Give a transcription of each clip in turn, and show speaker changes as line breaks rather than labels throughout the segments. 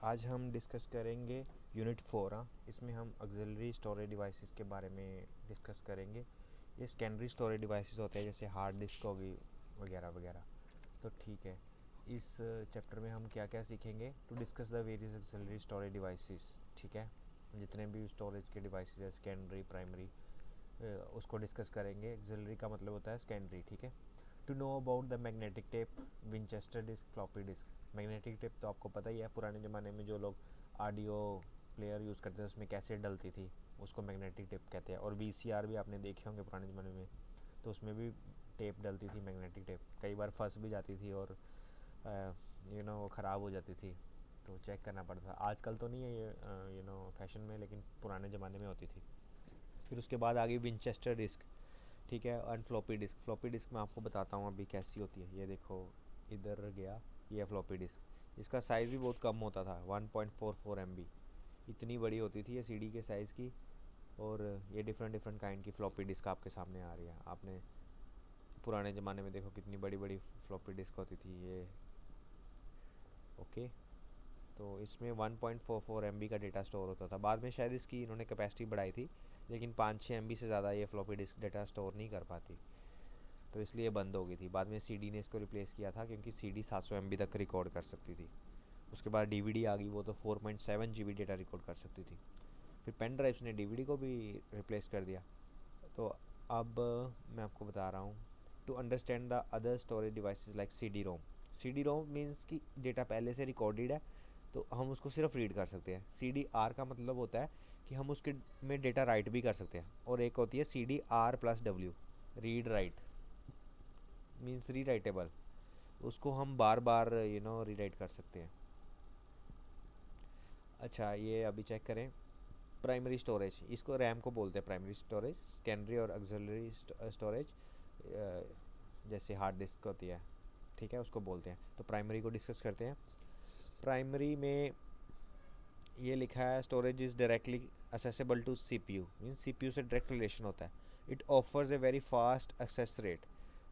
आज हम डिस्कस करेंगे यूनिट 4। इसमें हम ऑक्सिलरी स्टोरेज डिवाइसेस के बारे में डिस्कस करेंगे। ये सेकेंडरी स्टोरेज डिवाइसेस होते हैं, जैसे हार्ड डिस्क होगी वगैरह वगैरह। तो ठीक है, इस चैप्टर में हम क्या क्या सीखेंगे to discuss the various auxiliary storage devices. ठीक है, जितने भी स्टोरेज के डिवाइसेस है, सेकेंडरी प्राइमरी, उसको डिस्कस करेंगे। ऑक्सिलरी का मतलब होता है सेकेंडरी। ठीक है, to know about the magnetic tape, Winchester disk, floppy disk. Magnetic tape तो आपको पता ही है, पुराने ज़माने में जो लोग ऑडियो प्लेयर यूज़ करते थे उसमें कैसेट डलती थी, उसको मैग्नेटिक टेप कहते हैं। और वीसीआर भी आपने देखे होंगे पुराने ज़माने में, तो उसमें भी टेप डलती थी, मैग्नेटिक टेप। कई बार फंस भी जाती थी और वो ख़राब हो जाती थी, तो चेक करना पड़ता था। आजकल तो नहीं है ये फैशन में, लेकिन पुराने ज़माने में होती थी। फिर उसके बाद आ गई विंचेस्टर डिस्क। ठीक है, and floppy disk. Floppy disc मैं आपको बताता हूँ अभी कैसी होती है। ये देखो, इधर गया, ये फ्लॉपी डिस्क। इसका साइज़ भी बहुत कम होता था, 1.44 MB। इतनी बड़ी होती थी ये सीडी के साइज़ की। और ये डिफरेंट डिफरेंट काइंड की फ्लॉपी डिस्क आपके सामने आ रही है। आपने पुराने ज़माने में देखो कितनी बड़ी बड़ी फ्लॉपी डिस्क होती थी ये। ओके, तो इसमें 1.44 MB का डेटा स्टोर होता था। बाद में शायद इसकी इन्होंने कैपेसिटी बढ़ाई थी, लेकिन 5-6 MB से ज़्यादा ये फ्लॉपी डिस्क डेटा स्टोर नहीं कर पाती, तो इसलिए बंद हो गई थी। बाद में सीडी ने इसको रिप्लेस किया था, क्योंकि सीडी 700 MB तक रिकॉर्ड कर सकती थी। उसके बाद डीवीडी आ गई, वो तो 4.7 GB डेटा रिकॉर्ड कर सकती थी। फिर पेन ड्राइव्स ने डीवीडी को भी रिप्लेस कर दिया। तो अब मैं आपको बता रहा हूँ to understand the other storage devices like CD ROM. CD ROM means कि डेटा पहले से रिकॉर्डेड है, तो हम उसको सिर्फ रीड कर सकते हैं। CDR का मतलब होता है कि हम उसके में डेटा राइट भी कर सकते हैं। और एक होती है CDR+W, read write, means rewritable. उसको हम बार बार रीराइट कर सकते हैं। अच्छा, ये अभी चेक करें। प्राइमरी स्टोरेज, इसको रैम को बोलते हैं प्राइमरी स्टोरेज। सेकेंडरी और ऑक्सिलरी स्टोरेज जैसे हार्ड डिस्क होती है, ठीक है, उसको बोलते हैं। तो प्राइमरी को डिस्कस करते हैं। प्राइमरी में ये लिखा है storage is directly accessible to CPU, means CPU से डायरेक्ट रिलेशन होता है। It offers a very fast access rate.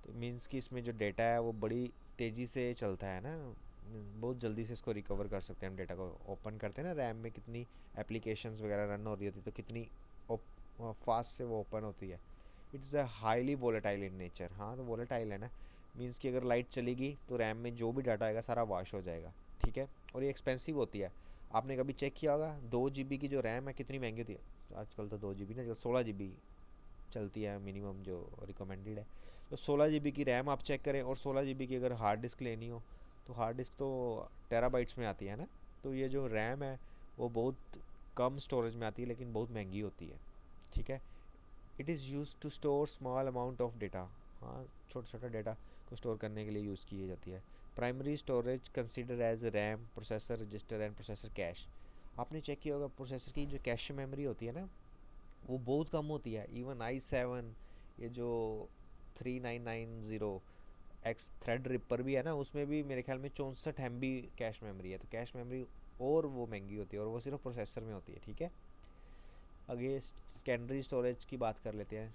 तो मीन्स कि इसमें जो डेटा है वो बड़ी तेज़ी से चलता है ना, बहुत जल्दी से इसको रिकवर कर सकते हैं हम। डेटा को ओपन करते हैं ना, रैम में कितनी एप्लीकेशंस वगैरह रन हो रही होती है, तो कितनी फास्ट से वो ओपन होती है। It's a highly volatile in nature. हाँ, तो वोलेटाइल है ना, मीन्स कि अगर लाइट चलेगी तो रैम में जो भी डाटा आएगा सारा वॉश हो जाएगा। ठीक है, और ये एक्सपेंसिव होती है। आपने कभी चेक किया होगा 2 GB की जो रैम है कितनी महंगी होती है। आजकल तो 2 GB ना, 16 GB चलती है मिनिमम, जो रिकमेंडेड है। तो 16 GB की रैम आप चेक करें, और 16 GB की अगर हार्ड डिस्क लेनी हो, तो हार्ड डिस्क तो टेराबाइट्स में आती है ना। तो ये जो रैम है वो बहुत कम स्टोरेज में आती है, लेकिन बहुत महंगी होती है। ठीक है, it is use to store small amount of data. हाँ, छोटा छोटा डेटा को स्टोर करने के लिए यूज़ की जाती है। Primary storage consider as RAM, processor register and processor cache. आपने चेक किया होगा प्रोसेसर की जो कैश मेमोरी होती है ना, वो बहुत कम होती है। इवन i7, ये जो 3990X थ्रेड रिपर भी है ना, उसमें भी मेरे ख्याल में 64 MB कैश मेमोरी है। तो कैश मेमोरी और वो महंगी होती है, और वो सिर्फ प्रोसेसर में होती है। ठीक है, आगे सेकेंडरी स्टोरेज की बात कर लेते हैं।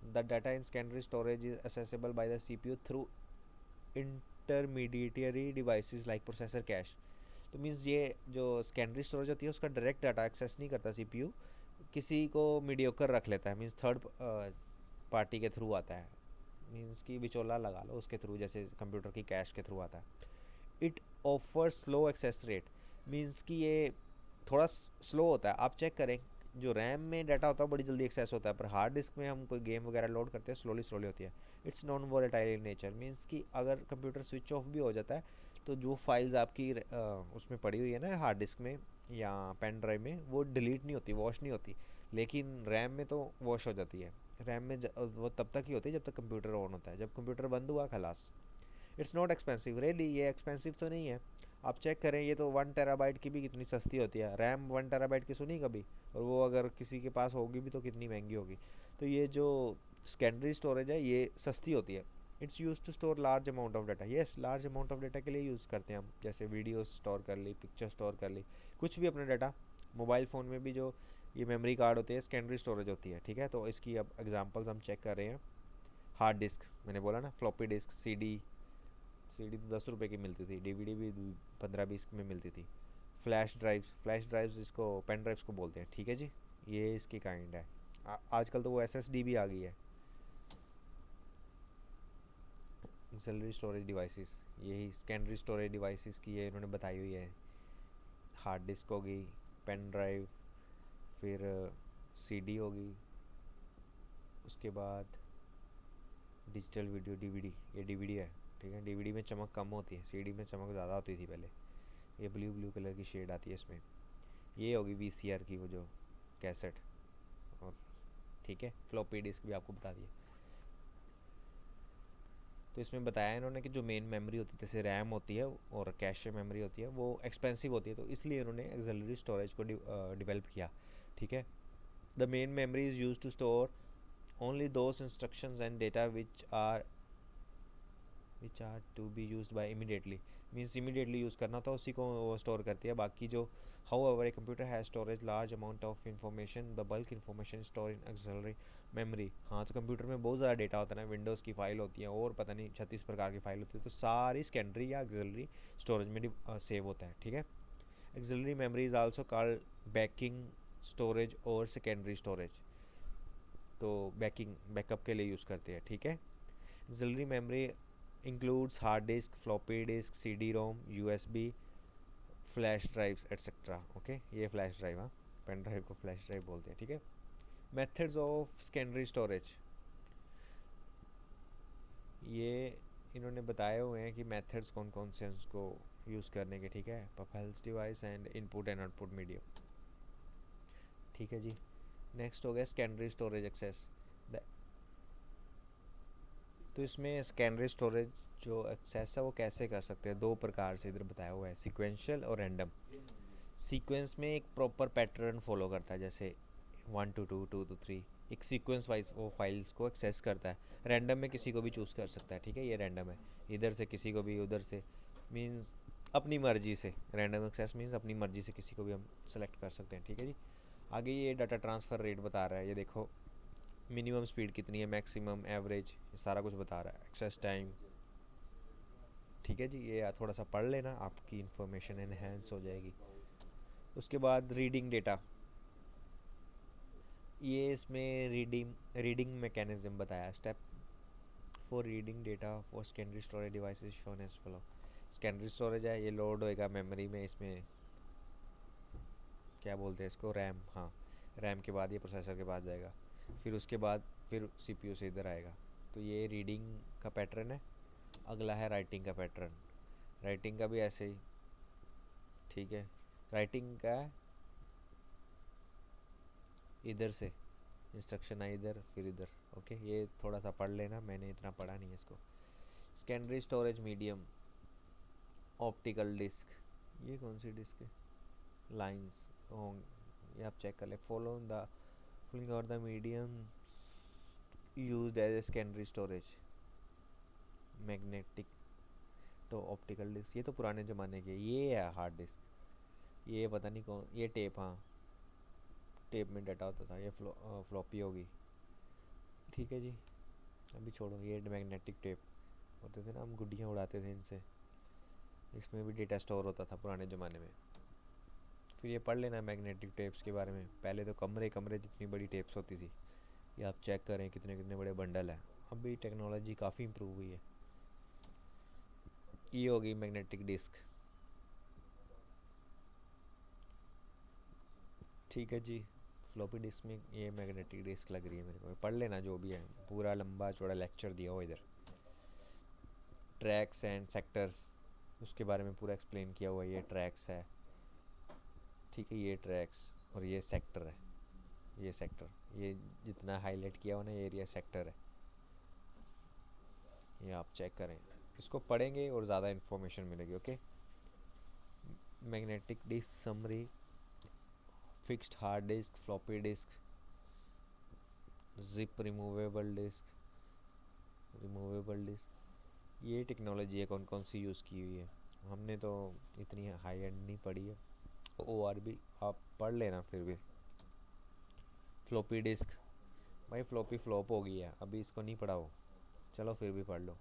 The data in secondary storage is accessible by the CPU through intermediary devices like processor cash. तो मीन्स ये जो सेकेंडरी स्टोरेज होती है उसका डायरेक्ट डाटा एक्सेस नहीं करता CPU, किसी को मीडियोकर रख लेता है। मीन्स थर्ड पार्टी के थ्रू आता है, मीन्स कि बिचौला लगा लो उसके थ्रू, जैसे कंप्यूटर की कैश के थ्रू आता है। It offer slow access rate, means कि ये थोड़ा स्लो होता है। आप चेक करें, जो रैम में डाटा होता है बड़ी जल्दी एक्सेस होता है, पर हार्ड डिस्क में हम कोई गेम वगैरह लोड करते हैं स्लोली स्लोली होती है। It's non volatile in nature, means कि अगर कंप्यूटर स्विच ऑफ भी हो जाता है, तो जो फाइल्स आपकी उसमें पड़ी हुई है ना हार्ड डिस्क में या पेन ड्राइव में, वो डिलीट नहीं होती, वॉश नहीं होती। लेकिन रैम में तो वॉश हो जाती है। रैम में वो तब तक ही होती है जब तक कंप्यूटर ऑन होता है, जब कंप्यूटर बंद हुआ खलास। इट्स नॉट एक्सपेंसिव रियली, ये एक्सपेंसिव तो नहीं है। आप चेक करें, ये तो 1 TB की भी कितनी सस्ती होती है। रैम 1 TB की सुनी कभी? और वो अगर किसी के पास होगी भी तो कितनी महंगी होगी। तो ये जो सेकेंडरी स्टोरेज है ये सस्ती होती है। It's use to store large amount of data. Yes, large amount of data के लिए यूज़ करते हैं हम, जैसे वीडियो स्टोर कर ली, पिक्चर स्टोर कर ली, कुछ भी अपना डाटा। मोबाइल फ़ोन में भी जो ये मेमोरी कार्ड होते हैं सेकेंडरी स्टोरेज होती है। ठीक है, तो इसकी अब एग्जांपल्स हम चेक कर रहे हैं। हार्ड डिस्क मैंने बोला ना, फ्लॉपी डिस्क, सीडी। सीडी तो 10 रुपये की मिलती थी, डीवीडी भी 15-20 में मिलती थी। फ्लैश ड्राइव्स इसको पेन ड्राइव्स को बोलते हैं, ठीक है जी। ये इसकी काइंड है। आजकल तो वो एसएसडी भी आ गई है। एक्सिलरी स्टोरेज डिवाइसेस, यही सेकेंडरी स्टोरेज डिवाइसेस की ये इन्होंने बताई हुई है। हार्ड डिस्क होगी, पेन ड्राइव, फिर सीडी होगी, उसके बाद डिजिटल वीडियो डीवीडी, ये डीवीडी है, ठीक है। डीवीडी में चमक कम होती है, सीडी में चमक ज़्यादा होती थी पहले। ये ब्लू ब्लू कलर की शेड आती है इसमें। ये होगी वीसीआर की वो जो कैसेट, और ठीक है, फ्लॉपी डिस्क भी आपको बता दिया। तो इसमें बताया इन्होंने कि जो मेन मेमोरी होती है, जैसे रैम होती है और कैशे मेमोरी होती है, वो एक्सपेंसिव होती है, तो इसलिए इन्होंने एक्सिलरी स्टोरेज को डेवलप किया, ठीक है। The main memory is use to store only those instructions and data which are to be used by immediately, means immediately use करना था उसी को वो स्टोर करती है। बाकी जो however a computer has storage large amount of information, the bulk information store in axillary memory. हाँ, तो कंप्यूटर में बहुत ज़्यादा डेटा होता है ना, विंडोज़ की फ़ाइल होती है और पता नहीं 36 प्रकार की फ़ाइल होती है, तो सारी सेकेंडरी या एक्सिलरी स्टोरेज में सेव होता है, ठीक है। Axillary memory is also called banking storage और सेकेंडरी स्टोरेज, तो बैकअप के लिए यूज़ करते हैं, ठीक है। Axillary memory includes hard disk, floppy disc, CD ROM, USB, flash drives etcetera, okay. ये फ्लैश ड्राइव, हाँ, पेन ड्राइव को फ्लैश ड्राइव बोलते हैं, ठीक है। मेथड्स ऑफ सेकेंडरी स्टोरेज, ये इन्होंने बताए हुए हैं कि मेथड्स कौन कौन से हैं उसको यूज़ करने के, ठीक है। पफेल्स device and input and output medium, ठीक है जी। नेक्स्ट हो गया सेकेंडरी स्टोरेज एक्सेस। तो इसमें सेकेंडरी स्टोरेज जो एक्सेस है वो कैसे कर सकते हैं, दो प्रकार से इधर बताया हुआ है, सीक्वेंशियल और रैंडम। सीक्वेंस में एक प्रॉपर पैटर्न फॉलो करता है, जैसे 1 to 2, 2 to 3, एक सीक्वेंस वाइज वो फाइल्स को एक्सेस करता है। रैंडम में किसी को भी चूज़ कर सकता है, ठीक है, ये रैंडम है, इधर से किसी को भी, उधर से, मीन्स अपनी मर्जी से। रैंडम एक्सेस मीन्स अपनी मर्जी से किसी को भी हम सेलेक्ट कर सकते हैं, ठीक है जी। आगे ये डाटा ट्रांसफ़र रेट बता रहा है, ये देखो मिनिमम स्पीड कितनी है, मैक्सिमम, एवरेज, ये सारा कुछ बता रहा है। एक्सेस टाइम, ठीक है जी, ये थोड़ा सा पढ़ लेना, आपकी इन्फॉर्मेशन एनहेंस हो जाएगी। उसके बाद रीडिंग डेटा, ये इसमें रीडिंग मैकेनिज्म बताया। Step for reading data for secondary storage devices shown as follow. Secondary storage है, ये लोड होएगा मेमोरी में, इसमें क्या बोलते हैं इसको, रैम, हाँ, रैम के बाद ये प्रोसेसर के पास जाएगा, फिर उसके बाद फिर सीपीयू से इधर आएगा। तो ये रीडिंग का पैटर्न है। अगला है राइटिंग का पैटर्न, राइटिंग का भी ऐसे ही, ठीक है। राइटिंग का इधर से इंस्ट्रक्शन है, इधर फिर इधर, ओके। ये थोड़ा सा पढ़ लेना, मैंने इतना पढ़ा नहीं है इसको। Secondary storage medium, optical disk, ये कौन सी डिस्क है, लाइंस, ये आप चेक कर ले। फॉलो द फॉलोइंग और the medium used as a secondary storage, magnetic तो ऑप्टिकल डिस्क, ये तो पुराने ज़माने के। ये है हार्ड डिस्क, ये पता नहीं कौन, ये टेप, हाँ, टेप में डाटा होता था, ये फ्लॉपी होगी, ठीक है जी। अभी छोड़ो, ये मैग्नेटिक टेप होते थे ना, हम गुड्डियाँ उड़ाते थे इनसे, इसमें भी डेटा स्टोर होता था पुराने ज़माने में। फिर ये पढ़ लेना मैग्नेटिक टेप्स के बारे में। पहले तो कमरे कमरे जितनी बड़ी टेप्स होती थी, ये आप चेक करें कितने कितने बड़े बंडल हैं। अभी टेक्नोलॉजी काफ़ी इम्प्रूव हुई है। ये होगी मैग्नेटिक डिस्क, ठीक है जी। फ्लॉपी डिस्क में ये मैग्नेटिक डिस्क लग रही है मेरे को, पढ़ लेना जो भी है, पूरा लंबा चौड़ा लेक्चर दिया हो इधर। ट्रैक्स एंड सेक्टर्स, उसके बारे में पूरा एक्सप्लेन किया हुआ है। ये ट्रैक्स है, ठीक है, ये ट्रैक्स, और ये सेक्टर है, ये सेक्टर, ये जितना हाईलाइट किया हुआ ना, ये एरिया सेक्टर है, ये आप चेक करें। इसको पढ़ेंगे और ज़्यादा इन्फॉर्मेशन मिलेगी, okay. Magnetic disk summary, fixed hard disk, floppy disc, zip removable disc, ये टेक्नोलॉजी है कौन कौन सी यूज़ की हुई है। हमने तो इतनी हाई एंड नहीं पढ़ी है, ओ आर भी आप पढ़ लेना फिर भी। फ्लॉपी डिस्क, भाई फ्लॉपी फ्लॉप हो गई है, अभी इसको नहीं पढ़ाओ, चलो फिर भी पढ़ लो।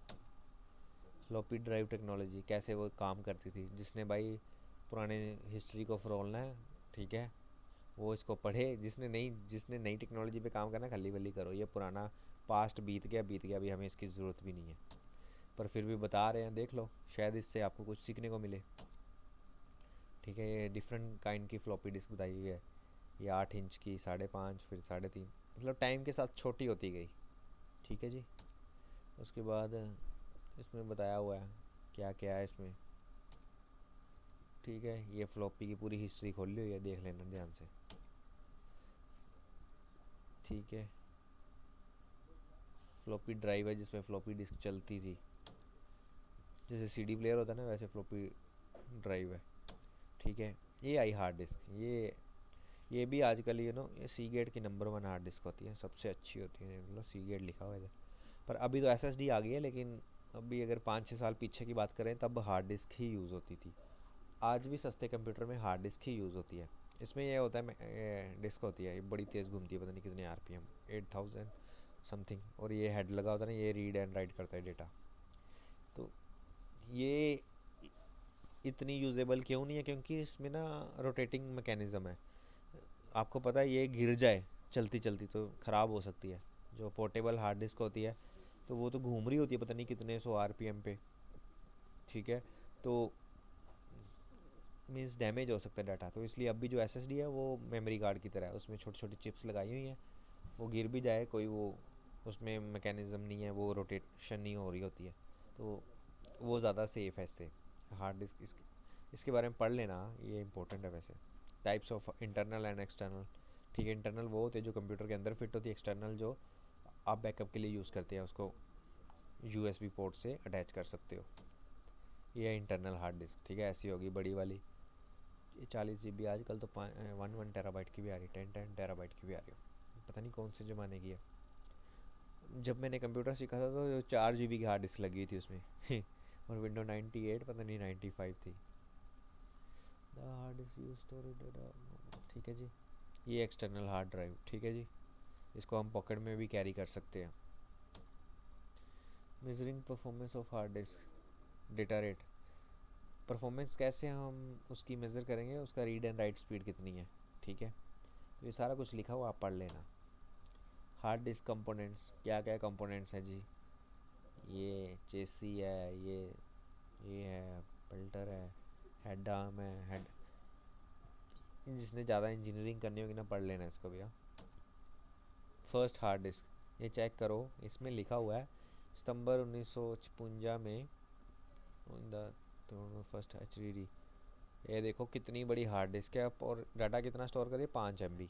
फ्लॉपी ड्राइव टेक्नोलॉजी कैसे वो काम करती थी, जिसने भाई पुराने हिस्ट्री को फरोलना है, ठीक है, वो इसको पढ़े। जिसने नई टेक्नोलॉजी पे काम करना है, खली बली करो, ये पुराना पास्ट बीत गया, अभी हमें इसकी ज़रूरत भी नहीं है, पर फिर भी बता रहे हैं, देख लो, शायद इससे आपको कुछ सीखने को मिले। ठीक है, ये डिफरेंट काइंड की फ्लॉपी डिस्क बताई हुई है। ये 8 इंच की, 5.5, फिर 3.5, मतलब टाइम के साथ छोटी होती गई। ठीक है जी। उसके बाद इसमें बताया हुआ है क्या क्या है इसमें। ठीक है, ये फ्लॉपी की पूरी हिस्ट्री खोल ली हुई है, देख लेना ध्यान से। ठीक है, फ्लॉपी ड्राइव है जिसमें फ्लॉपी डिस्क चलती थी, जैसे सीडी प्लेयर होता है ना, वैसे फ्लॉपी ड्राइव है। ठीक है, ये आई हार्ड डिस्क, ये भी आजकल ये सी गेट की नंबर 1 हार्ड डिस्क होती है, सबसे अच्छी होती है, मतलब सी गेट लिखा हुआ है इधर। पर अभी तो एसएसडी आ गई है, लेकिन अभी अगर 5-6 साल पीछे की बात करें तब हार्ड डिस्क ही यूज़ होती थी। आज भी सस्ते कंप्यूटर में हार्ड डिस्क ही यूज़ होती है। इसमें यह होता है, डिस्क होती है, ये बड़ी तेज़ घूमती है, पता नहीं कितने आरपीएम, 8000 समथिंग, और ये हेड लगा होता है ना, ये रीड एंड राइट करता है डेटा। तो ये इतनी यूजेबल क्यों नहीं है, क्योंकि इसमें ना रोटेटिंग मैकेनिज़्म है। आपको पता है, ये गिर जाए चलती चलती तो ख़राब हो सकती है। जो पोर्टेबल हार्ड डिस्क होती है, तो वो तो घूम रही होती है पता नहीं कितने 100 आरपीएम पे। ठीक है, तो मीन्स डैमेज हो सकता है डाटा, तो इसलिए अब भी जो एसएसडी है वो मेमोरी कार्ड की तरह है, उसमें छोटी छोटी चिप्स लगाई हुई हैं। वो गिर भी जाए कोई, वो उसमें मैकेनिज़्म नहीं है, वो रोटेशन नहीं हो रही होती है, तो वो ज़्यादा सेफ़ है इससे। हार्ड डिस्क इसके बारे में पढ़ लेना, ये इंपॉर्टेंट है वैसे। Types of internal and external. ठीक है, इंटरनल वो होते हैं जो कंप्यूटर के अंदर फिट होती है, एक्सटर्नल जो आप बैकअप के लिए यूज़ करते हैं, उसको यूएसबी पोर्ट से अटैच कर सकते हो। ये है इंटरनल हार्ड डिस्क। ठीक है, ऐसी होगी बड़ी वाली, ये 40 GB, आजकल तो 1 टेराबाइट की भी आ रही है, 10 टेराबाइट की भी आ रही है, पता नहीं कौन से ज़माने की है। जब मैंने कंप्यूटर सीखा था तो 4 GB की हार्ड डिस्क लगी थी उसमें और विंडो 98 पता नहीं 95 थी। The hard disk use storage data. ठीक है जी, ये एक्सटर्नल हार्ड ड्राइव। ठीक है जी, इसको हम पॉकेट में भी कैरी कर सकते हैं। Measuring performance of hard disk, data rate. Performance कैसे हम उसकी मेज़र करेंगे, उसका रीड एंड राइट स्पीड कितनी है। ठीक है, तो ये सारा कुछ लिखा हुआ, आप पढ़ लेना। हार्ड डिस्क कंपोनेंट्स, क्या क्या कंपोनेंट्स हैं जी। ये चेसी है, ये है पल्टर है, हेड आर्म है, हेड, जिसने ज़्यादा इंजीनियरिंग करनी होगी ना, पढ़ लेना इसको भैया। फर्स्ट हार्ड डिस्क, ये चेक करो, इसमें लिखा हुआ है सितंबर 1956 में द फर्स्ट HDD। ये देखो कितनी बड़ी हार्ड डिस्क है, और डाटा कितना स्टोर करिए, 5 MB।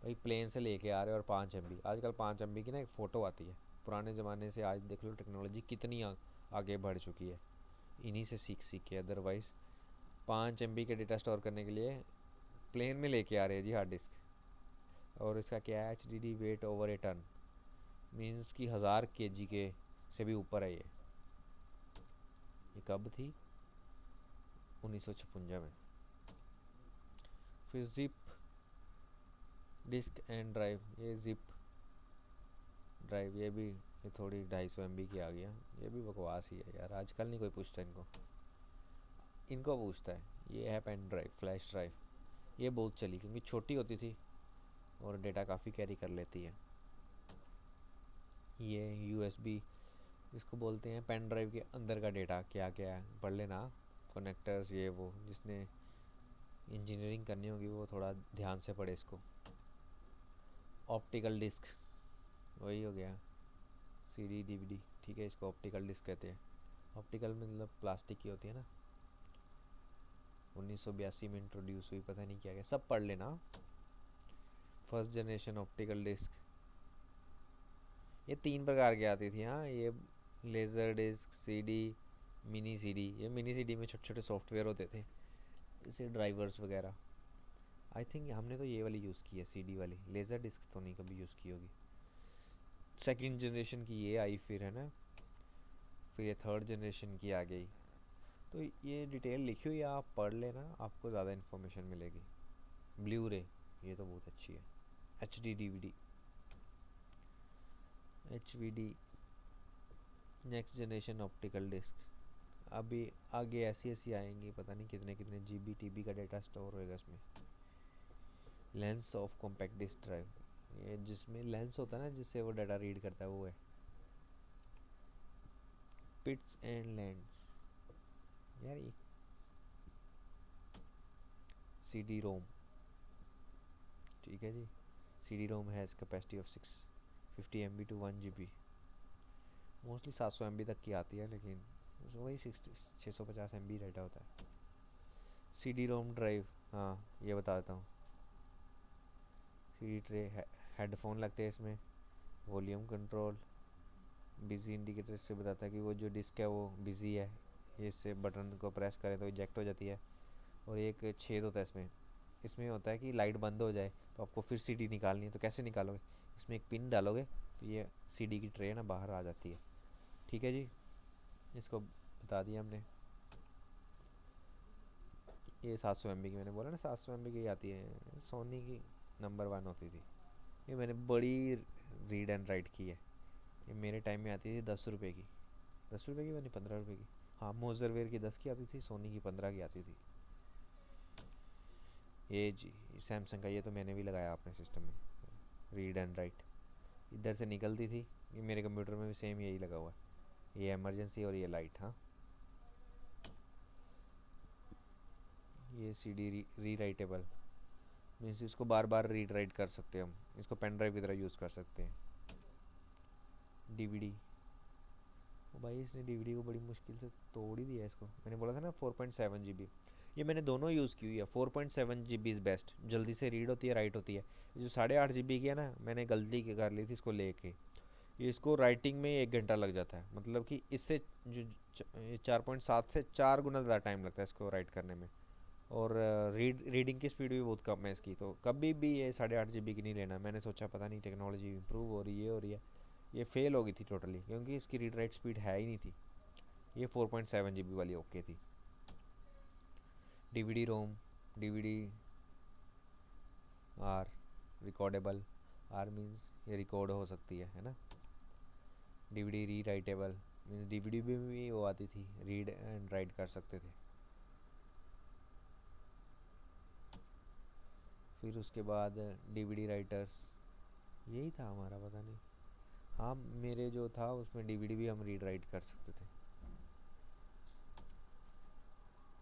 भाई प्लेन से लेके आ रहे हो और 5 MB, आजकल 5 MB की ना एक फ़ोटो आती है। पुराने ज़माने से आज देख लो टेक्नोलॉजी कितनी आगे बढ़ चुकी है, इन्हीं से सीख सीख के। अदरवाइज़ 5 MB के डेटा स्टोर करने के लिए प्लेन में लेके आ रहे हैं जी हार्ड डिस्क। और इसका क्या है, HDD वेट ओवर ए टन, मीन्स कि 1000 kg के से भी ऊपर है ये कब थी, 1956 में। फिर जिप डिस्क एंड ड्राइव, ये जिप ड्राइव, ये थोड़ी 250 MB की आ गया, ये भी बकवास ही है यार, आजकल नहीं कोई पूछता इनको। इनको पूछता है, ये है पेन ड्राइव, फ्लैश ड्राइव, ये बहुत चली क्योंकि छोटी होती थी और डेटा काफ़ी कैरी कर लेती है। ये यूएसबी, इसको बोलते हैं पेन ड्राइव के अंदर का डेटा क्या क्या है, पढ़ लेना। कनेक्टर्स, ये वो, जिसने इंजीनियरिंग करनी होगी वो थोड़ा ध्यान से पढ़े इसको। ऑप्टिकल डिस्क, वही हो गया सीडी डीवीडी। ठीक है, इसको ऑप्टिकल डिस्क कहते हैं। ऑप्टिकल मतलब प्लास्टिक की होती है ना, 1982 में इंट्रोड्यूस हुई, पता नहीं क्या क्या, सब पढ़ लेना। फर्स्ट जनरेशन ऑप्टिकल डिस्क, ये 3 प्रकार की आती थी। हाँ, ये laser disk, CD, mini CD. ये मिनी सीडी में छोटे छोटे सॉफ्टवेयर होते थे, जैसे ड्राइवर्स वगैरह। आई थिंक हमने तो ये वाली यूज़ की है, सीडी वाली। लेज़र डिस्क तो नहीं कभी यूज़ की होगी। सेकंड जनरेशन की ये आई फिर, है ना, फिर ये थर्ड जनरेशन की आ गई। तो ये डिटेल लिखी हुई है, आप पढ़ लेना, आपको ज़्यादा इन्फॉर्मेशन मिलेगी। ब्लू रे, ये तो बहुत अच्छी है। HD DVD, HVD, next generation optical disk. अभी आगे ऐसी ऐसी आएंगी, पता नहीं कितने कितने जीबी टीबी का डेटा स्टोर होएगा इसमें। Lens of compact disk drive, ये जिसमें लेंस होता है ना जिससे वो डाटा रीड करता है, वो है। पिट्स एंड लेंस, यार ये सी डी रोम, ठीक है जी। C D ROM has capacity of 650 MB to 1 GB। Mostly 700 MB तक की आती है, लेकिन वही 650 MB डाटा होता है। सी डी रोम ड्राइव, हाँ ये बता देता हूँ। सी डी ट्रे, हेडफोन लगते हैं इसमें, वॉल्यूम कंट्रोल, बिजी इंडिकेटर से बताता है कि वो जो डिस्क है वो बिजी है, ये इससे बटन को प्रेस करें तो इजेक्ट हो जाती है। और एक छेद होता है इसमें, इसमें होता है कि लाइट बंद हो जाए तो आपको फिर सीडी निकालनी है, तो कैसे निकालोगे, इसमें एक पिन डालोगे तो ये सीडी की ट्रे ना बाहर आ जाती है। ठीक है जी, इसको बता दिया हमने। ये 700 MB की, मैंने बोला ना 700 MB की आती है, सोनी की नंबर 1 होती थी। ये मैंने बड़ी रीड एंड राइट की है, ये मेरे टाइम में आती थी 10 रुपये की। 10 रुपये की बनी, 15 रुपये की। हाँ, मोजरवेयर की 10 की आती थी, सोनी की 15 की आती थी। ये जी सैमसंग का, ये तो मैंने भी लगाया अपने सिस्टम में, रीड एंड राइट इधर से निकलती थी। ये मेरे कंप्यूटर में भी सेम यही लगा हुआ है, ये इमरजेंसी और ये लाइट। हाँ, ये सी डी री राइटेबल मीन्स इसको बार बार रीड राइट कर सकते हैं हम, इसको पेन ड्राइव की तरह यूज़ कर सकते हैं। डीवीडी, ओ भाई इसने डीवीडी को बड़ी मुश्किल से तोड़ ही दिया इसको। मैंने बोला था ना 4.7 GB, ये मैंने दोनों यूज़ की हुई है। 4.7 GB इज़ बेस्ट, जल्दी से रीड होती है, राइट होती है। ये जो 8.5 GB की है ना, मैंने गलती कर ली थी इसको लेके, ये इसको राइटिंग में 1 घंटा लग जाता है, मतलब कि इससे जो 4.7 से 4 गुना ज़्यादा टाइम लगता है इसको राइट करने में। और रीडिंग की स्पीड भी बहुत कम है इसकी, तो कभी भी ये 8.5 GB की नहीं लेना। मैंने सोचा पता नहीं टेक्नोलॉजी इंप्रूव हो रही है, हो रही है, ये फेल हो गई थी टोटली, क्योंकि इसकी रीड राइट स्पीड है ही नहीं थी। ये 4.7 GB वाली ओके थी। DVD ROM, DVD R, recordable, R means ये रिकॉर्ड हो सकती है ना। डीवीडी री राइटेबल मीन्स डीवीडी भी वो आती थी, रीड एंड राइट कर सकते थे। फिर उसके बाद डीवीडी राइटर्स, यही था हमारा, पता नहीं। हाँ, मेरे जो था उसमें डीवीडी भी हम रीड राइट कर सकते थे।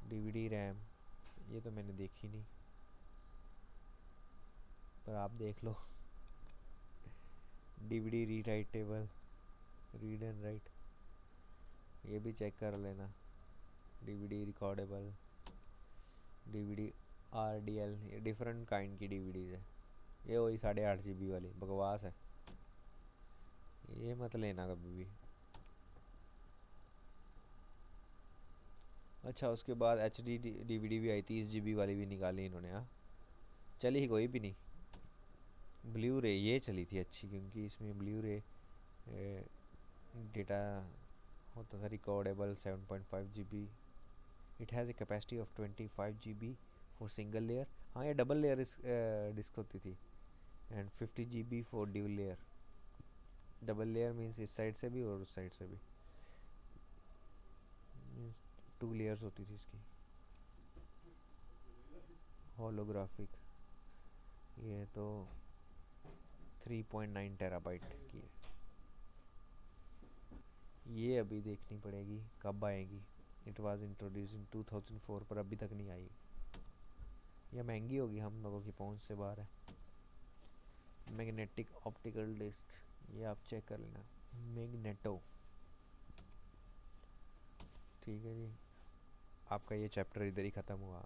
डीवीडी रैम, ये तो मैंने देखी नहीं, पर आप देख लो। डीवीडी री राइटेबल, रीड एंड राइट, ये भी चेक कर लेना। डीवीडी रिकॉर्डेबल, डीवीडी आरडीएल, ये डिफरेंट काइंड की डीवीडीज है। ये वही 8.5 GB वाली बकवास है, ये मत लेना कभी भी। अच्छा, उसके बाद एच डी डीवीडी भी आई, 30 GB वाली भी निकाली इन्होंने। हाँ, चली कोई भी नहीं। ब्लू रे ये चली थी अच्छी, क्योंकि इसमें ब्लू रे डेटा होता था recordable 7.5 GB। It has a capacity of 25 GB for single layer. हाँ, ये डबल लेयर डिस्क होती थी, and 50 GB for dual layer. Double layer means इस साइड से भी और उस साइड से भी, मीन्स 2 लेयर्स होती थी इसकी। होलोग्राफिक, ये तो 3.9 TB की है। ये अभी देखनी पड़ेगी कब आएगी। इट वाज इंट्रोड्यूस इन 2004, पर अभी तक नहीं आई। ये महंगी होगी, हम लोगों की पहुंच से बाहर है। मैग्नेटिक ऑप्टिकल डिस्क, ये आप चेक कर लेना, मैग्नेटो। ठीक है जी, आपका ये चैप्टर इधर ही ख़त्म हुआ।